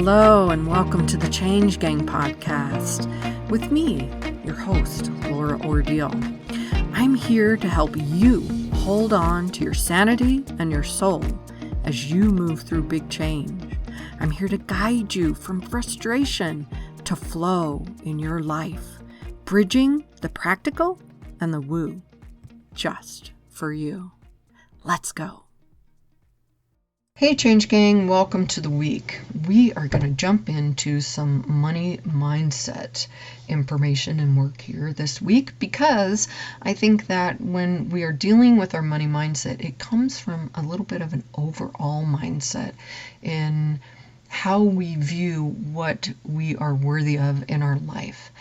Hello and welcome to the Change Gang podcast with me, your host, Laura Ordile. I'm here to help you hold on to your sanity and your soul as you move through big change. I'm here to guide you from frustration to flow in your life, bridging the practical and the woo, just for you. Let's go. Hey Change Gang, welcome to the week. We are going to jump into some money mindset information and work here this week because I think that when we are dealing with our money mindset, it comes from a little bit of an overall mindset in how we view what we are worthy of in our life.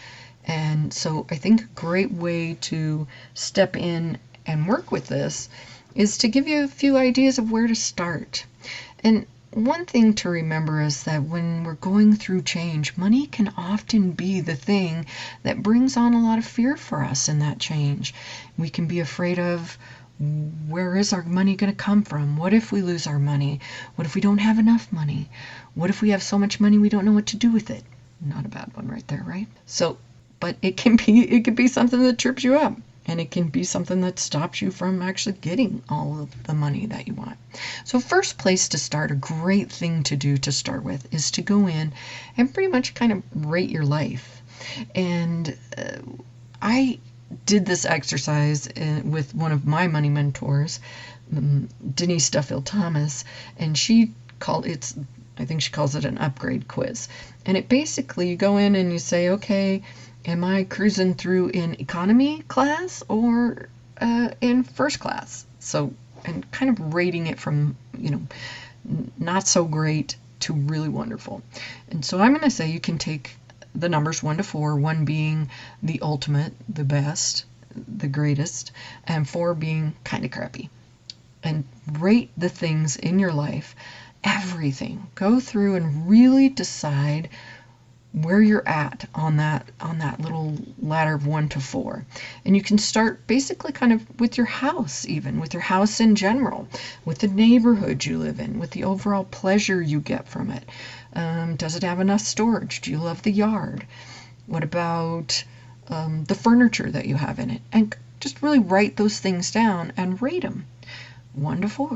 And so I think a great way to step in and work with this is to give you a few ideas of where to start. And one thing to remember is that when we're going through change, money can often be the thing that brings on a lot of fear for us in that change. We can be afraid of, where is our money going to come from? What if we lose our money? What if we don't have enough money? What if we have so much money we don't know what to do with it? Not a bad one right there, right? But it can be something that trips you up. And it can be something that stops you from actually getting all of the money that you want. So first place to start, a great thing to do to start with, is to go in and pretty much kind of rate your life. And I did this exercise with one of my money mentors, Denise Duffield Thomas, and I think she calls it an upgrade quiz. And it basically, you go in and you say, okay, am I cruising through in economy class or in first class? So, and kind of rating it from, not so great to really wonderful. And so I'm going to say you can take the numbers 1 to 4, 1 being the ultimate, the best, the greatest, and 4 being kind of crappy. And rate the things in your life, everything. Go through and really decide where you're at on that little ladder of 1 to 4. And you can start basically kind of with your house, even with your house in general, with the neighborhood you live in, with the overall pleasure you get from it. Does it have enough storage? Do you love the yard? What about the furniture that you have in it? And just really write those things down and rate them 1 to 4.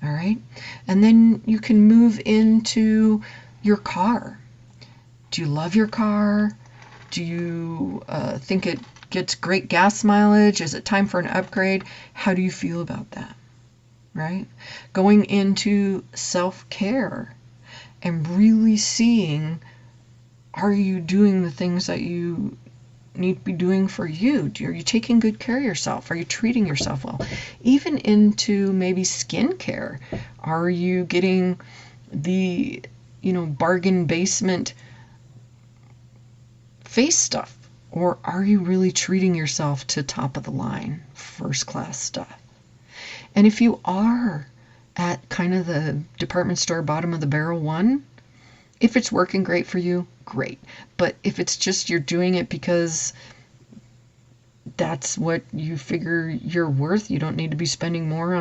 All right. And then you can move into your car. Do you love your car? Do you think it gets great gas mileage? Is it time for an upgrade? How do you feel about that? Right? Going into self-care and really seeing, are you doing the things that you need to be doing for you? Are you taking good care of yourself? Are you treating yourself well? Even into maybe skincare. Are you getting the, bargain basement face stuff, or are you really treating yourself to top of the line, first class stuff? And if you are at kind of the department store bottom of the barrel one, if it's working great for you, great. But if it's just you're doing it because that's what you figure you're worth, you don't need to be spending more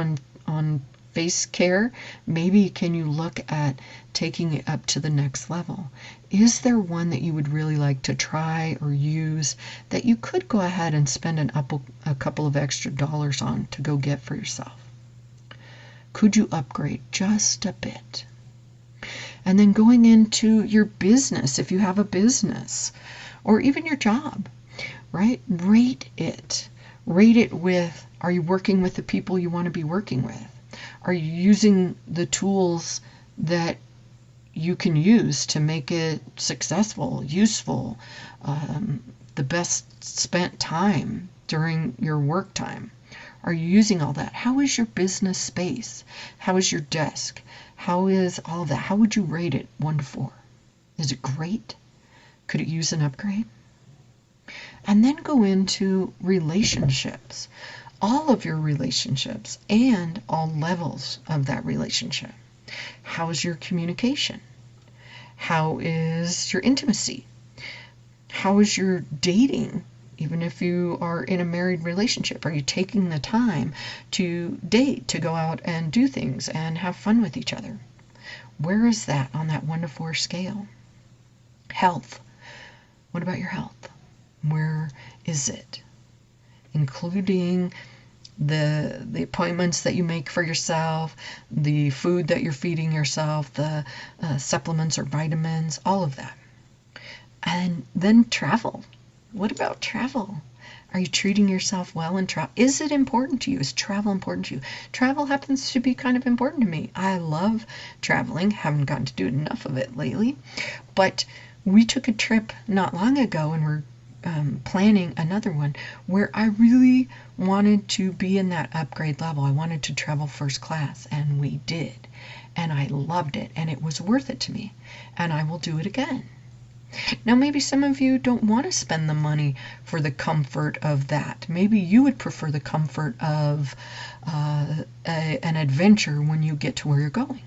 on face care, maybe can you look at taking it up to the next level? Is there one that you would really like to try or use that you could go ahead and spend a couple of extra dollars on to go get for yourself? Could you upgrade just a bit? And then going into your business, if you have a business, or even your job, right? Rate it. Rate it with, are you working with the people you want to be working with? Are you using the tools that you can use to make it successful, useful, the best spent time during your work time? Are you using all that? How is your business space? How is your desk? How is all of that? How would you rate it 1 to 4? Is it great? Could it use an upgrade? And then go into relationships. All of your relationships and all levels of that relationship. How is your communication? How is your intimacy? How is your dating? Even if you are in a married relationship, are you taking the time to date, to go out and do things and have fun with each other? Where is that on that 1 to 4 scale? Health. What about your health? Where is it? Including the appointments that you make for yourself, the food that you're feeding yourself, the supplements or vitamins, all of that. And then travel. What about travel? Are you treating yourself well in travel? Is it important to you? Is travel important to you? Travel happens to be kind of important to me. I love traveling. Haven't gotten to do enough of it lately. But we took a trip not long ago, and we're planning another one where I really wanted to be in that upgrade level. I wanted to travel first class, and we did. And I loved it, and it was worth it to me. And I will do it again. Now, maybe some of you don't want to spend the money for the comfort of that. Maybe you would prefer the comfort of an adventure when you get to where you're going,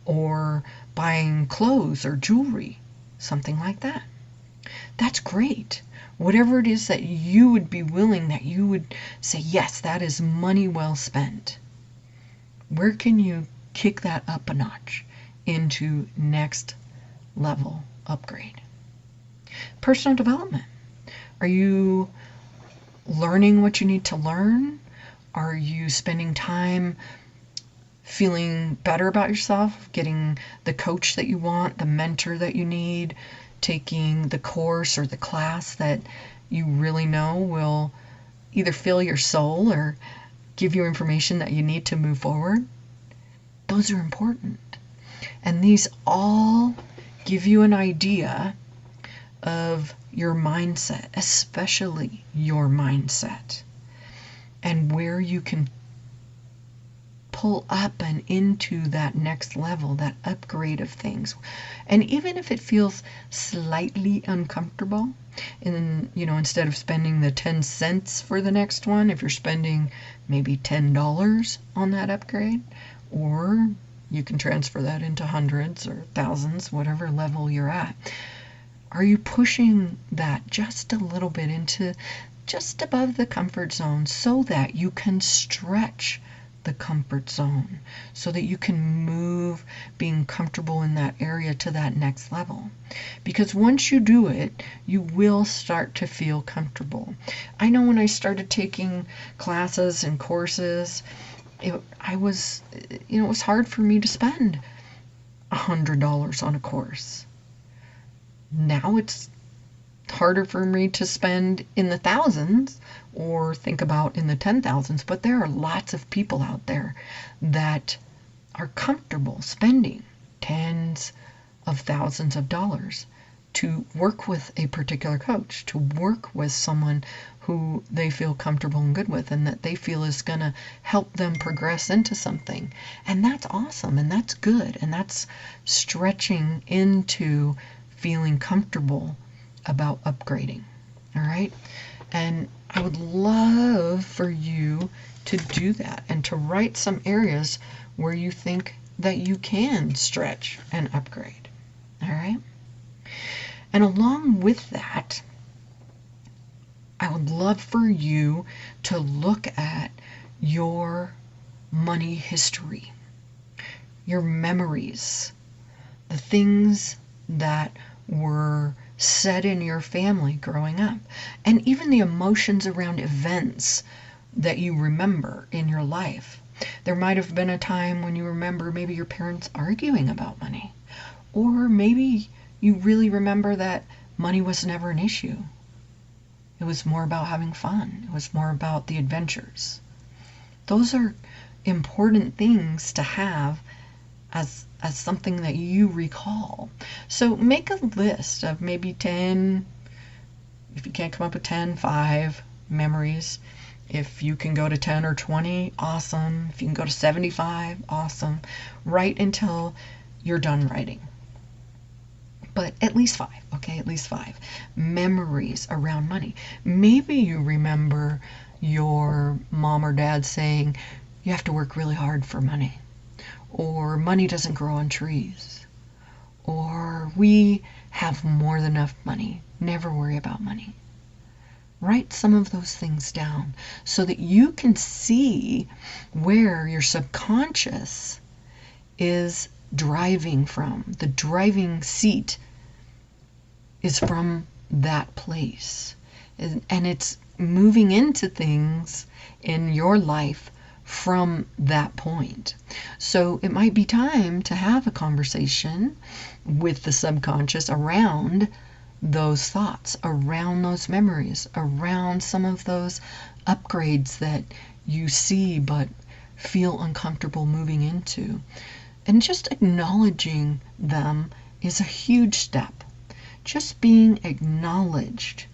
or buying clothes or jewelry, something like that. That's great. Whatever it is that you would be willing, that you would say, yes, that is money well spent. Where can you kick that up a notch into next level upgrade? Personal development. Are you learning what you need to learn? Are you spending time feeling better about yourself, getting the coach that you want, the mentor that you need, taking the course or the class that you really know will either fill your soul or give you information that you need to move forward? Those are important. And these all give you an idea of your mindset, especially your mindset, and where you can pull up and into that next level, that upgrade of things. And even if it feels slightly uncomfortable, and instead of spending the 10 cents for the next one, if you're spending maybe $10 on that upgrade, or you can transfer that into hundreds or thousands, whatever level you're at. Are you pushing that just a little bit into just above the comfort zone so that you can stretch the comfort zone, so that you can move being comfortable in that area to that next level? Because once you do it, you will start to feel comfortable. I know when I started taking classes and courses, it was hard for me to spend $100 on a course. Now it's harder for me to spend in the thousands or think about in the 10,000s, but there are lots of people out there that are comfortable spending tens of thousands of dollars to work with a particular coach, to work with someone who they feel comfortable and good with, and that they feel is going to help them progress into something. And that's awesome, and that's good, and that's stretching into feeling comfortable about upgrading. All right? And I would love for you to do that and to write some areas where you think that you can stretch and upgrade. All right? And along with that, I would love for you to look at your money history, your memories, the things that were said in your family growing up, and even the emotions around events that you remember in your life. There might have been a time when you remember maybe your parents arguing about money, or maybe you really remember that money was never an issue. It was more about having fun. It was more about the adventures. Those are important things to have as something that you recall. So make a list of maybe 10, if you can't come up with 10, 5 memories. If you can go to 10 or 20, awesome. If you can go to 75, awesome. Write until you're done writing. But at least 5, okay? At least 5 memories around money. Maybe you remember your mom or dad saying, you have to work really hard for money. Or money doesn't grow on trees. Or we have more than enough money. Never worry about money. Write some of those things down so that you can see where your subconscious is driving from. The driving seat is from that place. And it's moving into things in your life from that point. So it might be time to have a conversation with the subconscious around those thoughts, around those memories, around some of those upgrades that you see but feel uncomfortable moving into. And just acknowledging them is a huge step. Just being acknowledged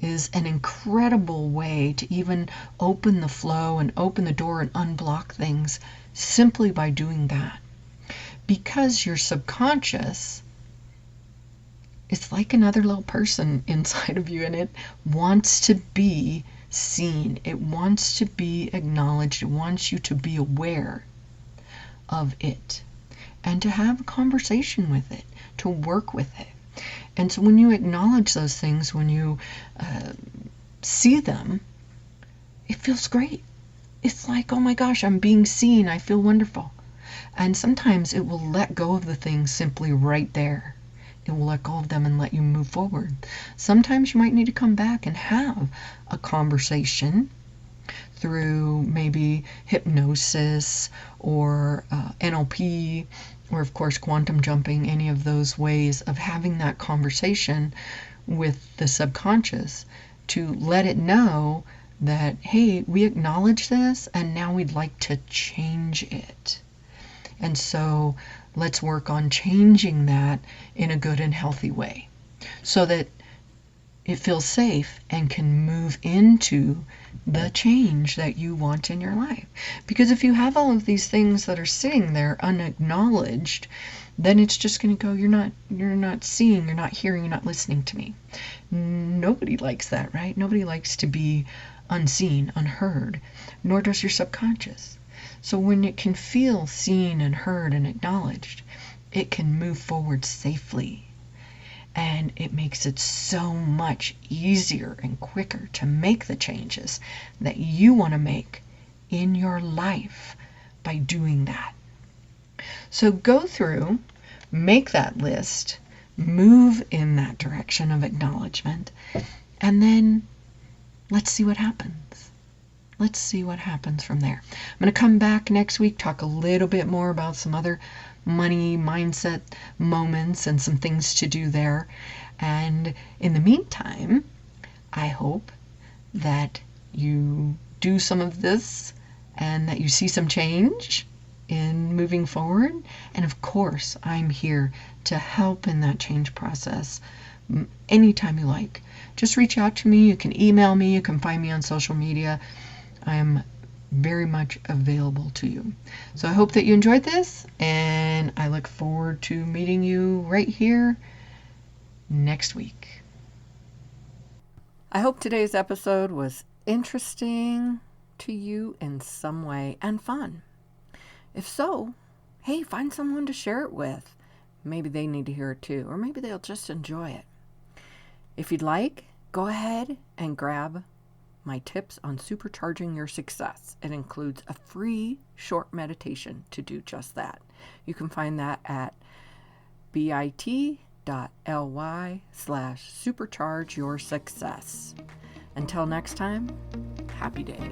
is an incredible way to even open the flow and open the door and unblock things simply by doing that. Because your subconscious is like another little person inside of you, and it wants to be seen. It wants to be acknowledged. It wants you to be aware of it and to have a conversation with it, to work with it. And so when you acknowledge those things, when you see them, it feels great. It's like, oh my gosh, I'm being seen. I feel wonderful. And sometimes it will let go of the things simply right there. It will let go of them and let you move forward. Sometimes you might need to come back and have a conversation through maybe hypnosis or NLP, or of course quantum jumping, any of those ways of having that conversation with the subconscious to let it know that, hey, we acknowledge this and now we'd like to change it. And so let's work on changing that in a good and healthy way so that it feels safe and can move into the change that you want in your life. Because if you have all of these things that are sitting there unacknowledged, then it's just going to go, you're not seeing, you're not hearing, you're not listening to me. Nobody likes that, right? Nobody likes to be unseen, unheard, nor does your subconscious. So when it can feel seen and heard and acknowledged, it can move forward safely. And it makes it so much easier and quicker to make the changes that you want to make in your life by doing that. So go through, make that list, move in that direction of acknowledgement, and then let's see what happens. Let's see what happens from there. I'm going to come back next week, talk a little bit more about some other money mindset moments and some things to do there. And in the meantime, I hope that you do some of this and that you see some change in moving forward. And of course, I'm here to help in that change process anytime you like. Just reach out to me. You can email me. You can find me on social media. I am very much available to you. So I hope that you enjoyed this, and I look forward to meeting you right here next week. I hope today's episode was interesting to you in some way and fun. If so, hey, find someone to share it with. Maybe they need to hear it too, or maybe they'll just enjoy it. If you'd like, go ahead and grab my tips on supercharging your success. It includes a free short meditation to do just that. You can find that at bit.ly/supercharge your success. Until next time, happy day.